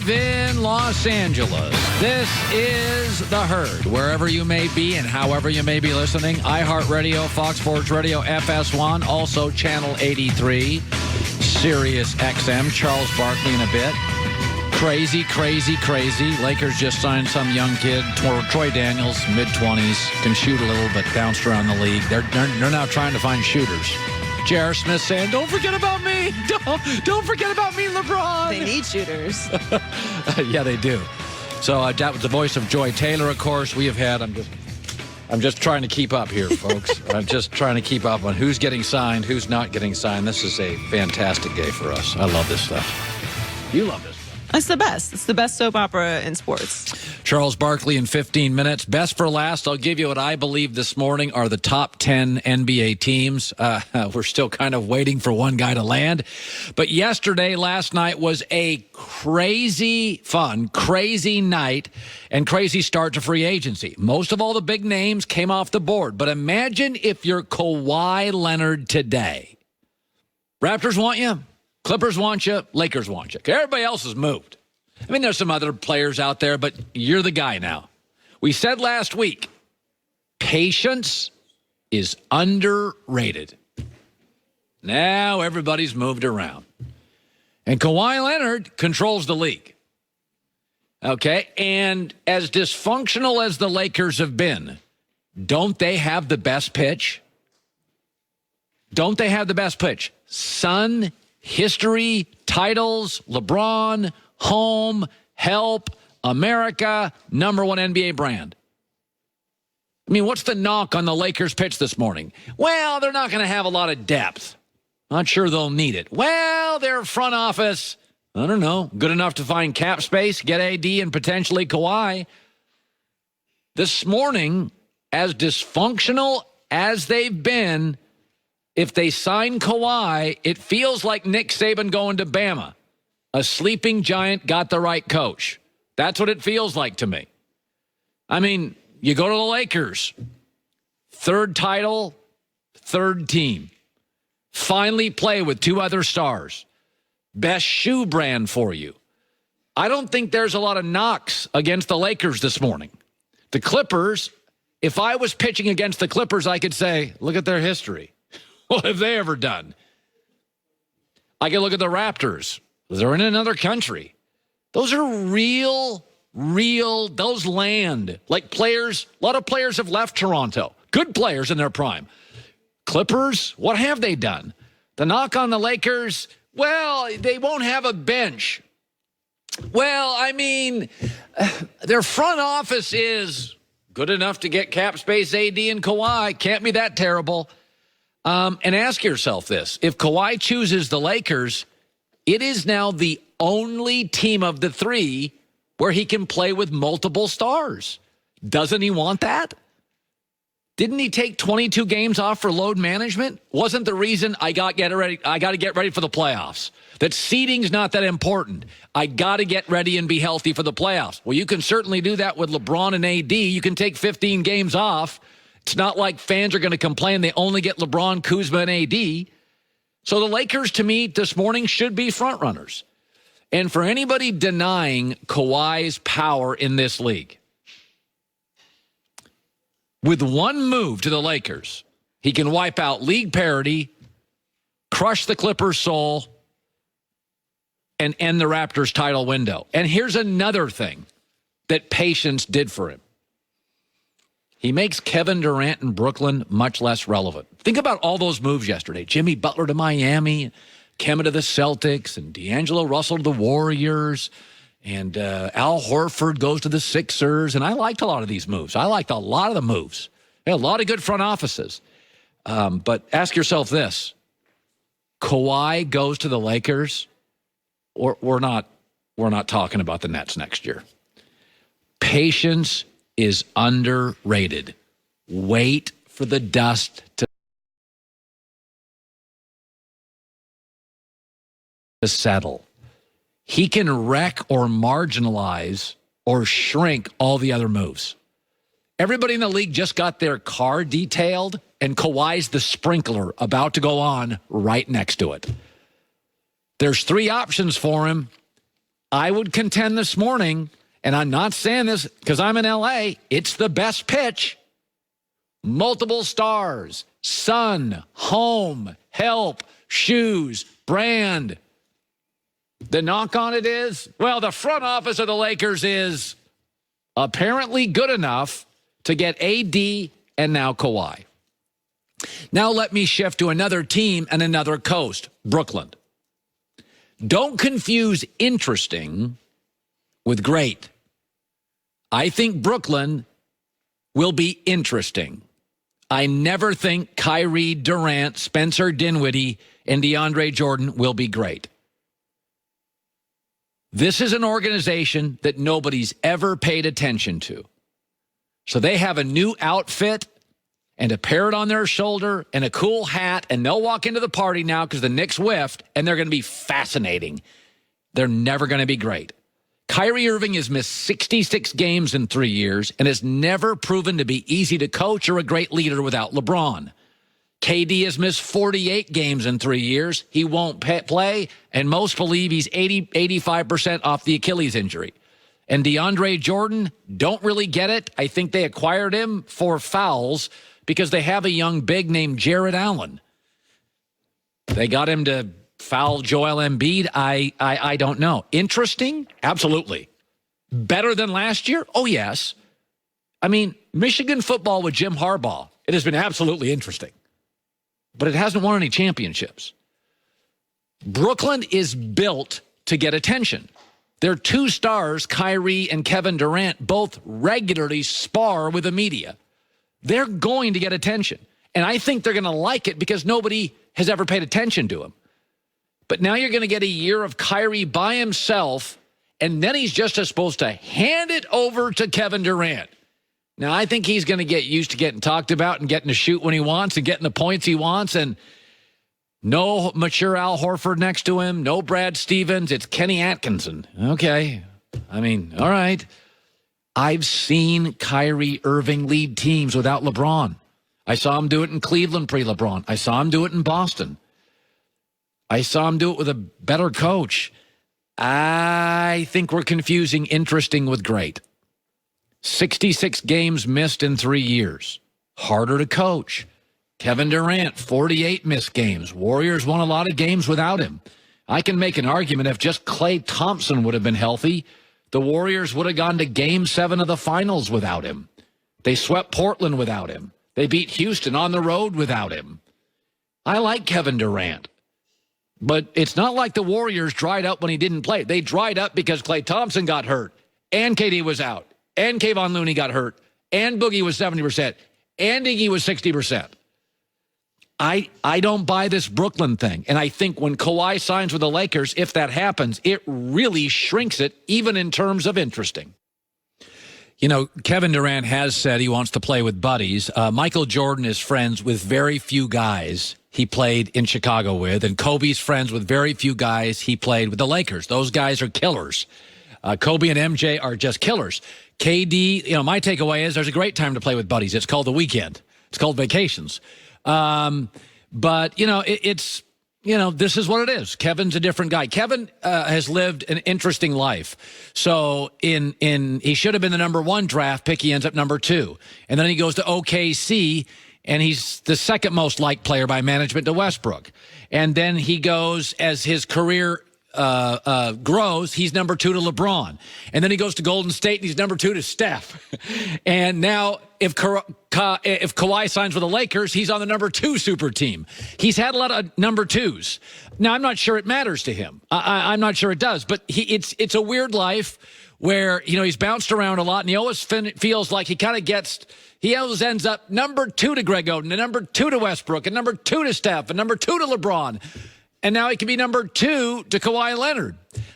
Live in Los Angeles. This is The Herd. Wherever you may be and however you may be listening, iHeartRadio, Fox Sports Radio, FS1, also Channel 83, Sirius XM, Charles Barkley in a bit. Crazy, crazy, crazy. Lakers just signed some young kid, Troy Daniels, mid-20s, can shoot a little, but bounced around the league. They're now trying to find shooters. J.R. Smith saying, don't forget about me. Don't forget about me, LeBron. They need shooters. Yeah, they do. So that was the voice of Joy Taylor, of course. We have had, I'm just trying to keep up here, folks. I'm just trying to keep up on who's getting signed, who's not getting signed. This is a fantastic day for us. I love this stuff. You love this. It's the best. It's the best soap opera in sports. Charles Barkley in 15 minutes. Best for last, I'll give you what I believe this morning are the top 10 NBA teams. We're still kind of waiting for one guy to land. But last night was a crazy fun, crazy night and crazy start to free agency. Most of all the big names came off the board. But imagine if you're Kawhi Leonard today. Raptors want you. Clippers want you, Lakers want you. Everybody else has moved. I mean, there's some other players out there, but you're the guy now. We said last week, patience is underrated. Now everybody's moved around. And Kawhi Leonard controls the league. Okay, and as dysfunctional as the Lakers have been, don't they have the best pitch? Don't they have the best pitch? Son, history, titles, LeBron, home, help, America, number one NBA brand. I mean, what's the knock on the Lakers pitch this morning? Well, they're not going to have a lot of depth. Not sure they'll need it. Well, their front office, I don't know, good enough to find cap space, get AD and potentially Kawhi. This morning, as dysfunctional as they've been, if they sign Kawhi, it feels like Nick Saban going to Bama. A sleeping giant got the right coach. That's what it feels like to me. I mean, you go to the Lakers. Third title, third team. Finally play with two other stars. Best shoe brand for you. I don't think there's a lot of knocks against the Lakers this morning. The Clippers, if I was pitching against the Clippers, I could say, look at their history. What have they ever done? I can look at the Raptors. They're in another country. Those are real, those land. Like players, a lot of players have left Toronto. Good players in their prime. Clippers, what have they done? The knock on the Lakers, well, they won't have a bench. Well, I mean, their front office is good enough to get cap space, AD and Kawhi. Can't be that terrible. And ask yourself this. If Kawhi chooses the Lakers, it is now the only team of the three where he can play with multiple stars. Doesn't he want that? Didn't he take 22 games off for load management? Wasn't the reason I got to get ready for the playoffs. That seeding's not that important. I got to get ready and be healthy for the playoffs. Well, you can certainly do that with LeBron and AD. You can take 15 games off. It's not like fans are going to complain they only get LeBron, Kuzma, and AD. So the Lakers, to me, this morning should be frontrunners. And for anybody denying Kawhi's power in this league, with one move to the Lakers, he can wipe out league parity, crush the Clippers' soul, and end the Raptors' title window. And here's another thing that patience did for him. He makes Kevin Durant in Brooklyn much less relevant. Think about all those moves yesterday. Jimmy Butler to Miami, Kemba to the Celtics, and D'Angelo Russell to the Warriors, and Al Horford goes to the Sixers. And I liked a lot of these moves. I liked a lot of the moves. They had a lot of good front offices. But ask yourself this. Kawhi goes to the Lakers, or we're not talking about the Nets next year. Patience is underrated. Wait for the dust to settle. He can wreck or marginalize or shrink all the other moves. Everybody in the league just got their car detailed, and Kawhi's the sprinkler about to go on right next to it. There's three options for him. I would contend this morning, and I'm not saying this because I'm in L.A., it's the best pitch. Multiple stars, sun, home, help, shoes, brand. The knock on it is, well, the front office of the Lakers is apparently good enough to get AD and now Kawhi. Now let me shift to another team and another coast, Brooklyn. Don't confuse interesting with great. I think Brooklyn will be interesting. I never think Kyrie, Durant, Spencer Dinwiddie, and DeAndre Jordan will be great. This is an organization that nobody's ever paid attention to. So they have a new outfit and a parrot on their shoulder and a cool hat, and they'll walk into the party now because the Knicks whiffed, and they're going to be fascinating. They're never going to be great. Kyrie Irving has missed 66 games in 3 years and has never proven to be easy to coach or a great leader without LeBron. KD has missed 48 games in 3 years. He won't play, and most believe he's 85% off the Achilles injury. And DeAndre Jordan, don't really get it. I think they acquired him for fouls because they have a young big named Jared Allen. They got him to foul Joel Embiid. I don't know. Interesting? Absolutely. Better than last year? Oh, yes. I mean, Michigan football with Jim Harbaugh, it has been absolutely interesting. But it hasn't won any championships. Brooklyn is built to get attention. Their two stars, Kyrie and Kevin Durant, both regularly spar with the media. They're going to get attention. And I think they're going to like it because nobody has ever paid attention to him. But now you're going to get a year of Kyrie by himself, and then he's just supposed to hand it over to Kevin Durant. Now, I think he's going to get used to getting talked about and getting to shoot when he wants and getting the points he wants. And no mature Al Horford next to him, no Brad Stevens. It's Kenny Atkinson. Okay. I mean, all right. I've seen Kyrie Irving lead teams without LeBron. I saw him do it in Cleveland pre-LeBron. I saw him do it in Boston. I saw him do it with a better coach. I think we're confusing interesting with great. 66 games missed in 3 years. Harder to coach. Kevin Durant, 48 missed games. Warriors won a lot of games without him. I can make an argument if just Klay Thompson would have been healthy, the Warriors would have gone to Game 7 of the finals without him. They swept Portland without him. They beat Houston on the road without him. I like Kevin Durant. But it's not like the Warriors dried up when he didn't play. They dried up because Klay Thompson got hurt, and KD was out, and Kayvon Looney got hurt, and Boogie was 70%, and Iggy was 60%. I don't buy this Brooklyn thing. And I think when Kawhi signs with the Lakers, if that happens, it really shrinks it, even in terms of interesting. You know, Kevin Durant has said he wants to play with buddies. Michael Jordan is friends with very few guys he played in Chicago with, and Kobe's friends with very few guys he played with the Lakers. Those guys are killers. Kobe and MJ are just killers. KD, you know, my takeaway is there's a great time to play with buddies. It's called the weekend. It's called vacations. But, you know, it's, you know, this is what it is. Kevin's a different guy. Kevin has lived an interesting life. So he should have been the number 1 draft pick. He ends up number 2. And then he goes to OKC, and he's the second most liked player by management to Westbrook. And then he goes, as his career grows, he's number 2 to LeBron. And then he goes to Golden State, and he's number 2 to Steph. And now if Kawhi signs with the Lakers, he's on the number 2 super team. He's had a lot of number 2s. Now, I'm not sure it matters to him. I'm not sure it does. But it's a weird life where, you know, he's bounced around a lot, and he always feels like he always ends up number 2 to Greg Oden, and number 2 to Westbrook, and number 2 to Steph, and number 2 to LeBron. And now he can be number 2 to Kawhi Leonard.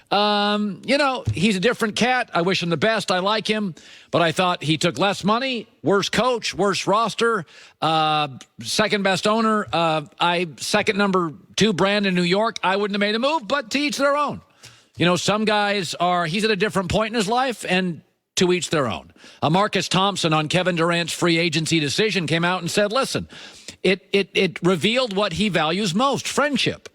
You know, he's a different cat. I wish him the best. I like him. But I thought he took less money, worse coach, worse roster, second best owner. Second number 2 brand in New York. I wouldn't have made a move, but to each their own. You know, some guys he's at a different point in his life, and to each their own. Marcus Thompson on Kevin Durant's free agency decision came out and said, listen, it revealed what he values most, friendship.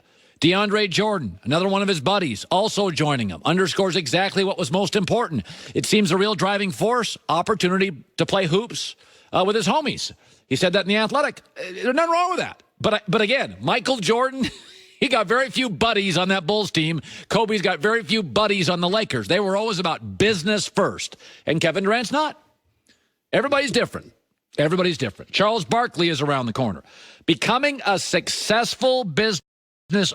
DeAndre Jordan, another one of his buddies, also joining him, underscores exactly what was most important. It seems a real driving force, opportunity to play hoops with his homies. He said that in The Athletic. There's nothing wrong with that. But again, Michael Jordan, he got very few buddies on that Bulls team. Kobe's got very few buddies on the Lakers. They were always about business first. And Kevin Durant's not. Everybody's different. Everybody's different. Charles Barkley is around the corner. Becoming a successful business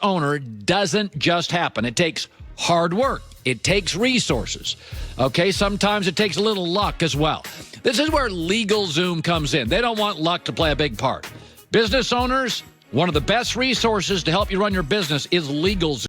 owner doesn't just happen. It takes hard work. It takes resources. Okay, sometimes it takes a little luck as well. This is where LegalZoom comes in. They don't want luck to play a big part. Business owners, one of the best resources to help you run your business is LegalZoom.